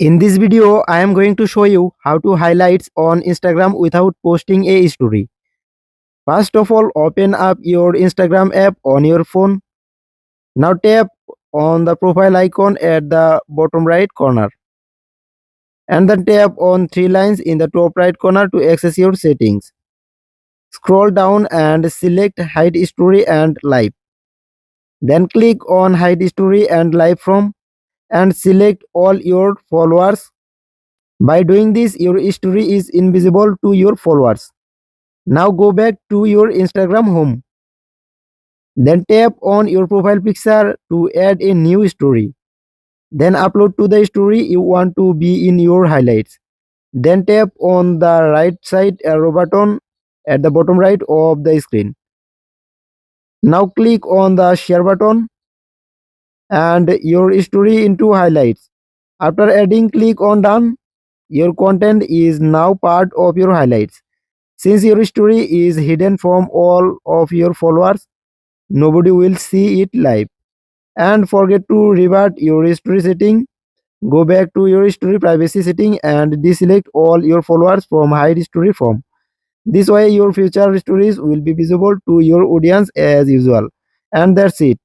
In this video, I am going to show you how to highlights on Instagram without posting a story. First of all, open up your Instagram app on your phone. Now tap on the profile icon at the bottom right corner and then tap on three lines in the top right corner to access your settings. Scroll down and select hide story and live. Then click on hide story and live from and select all your followers. By doing this, your story is invisible to your followers. Now go back to your Instagram home. Then tap on your profile picture to add a new story. Then upload to the story you want to be in your highlights. Then tap on the right side arrow button at the bottom right of the screen. Now click on the share button and your story into highlights. After adding, click on done. Your content is now part of your highlights. Since your story is hidden from all of your followers, nobody will see it live. And forget to revert your story setting. Go back to your story privacy setting and deselect all your followers from hide story from. This way your future stories will be visible to your audience as usual. And that's it.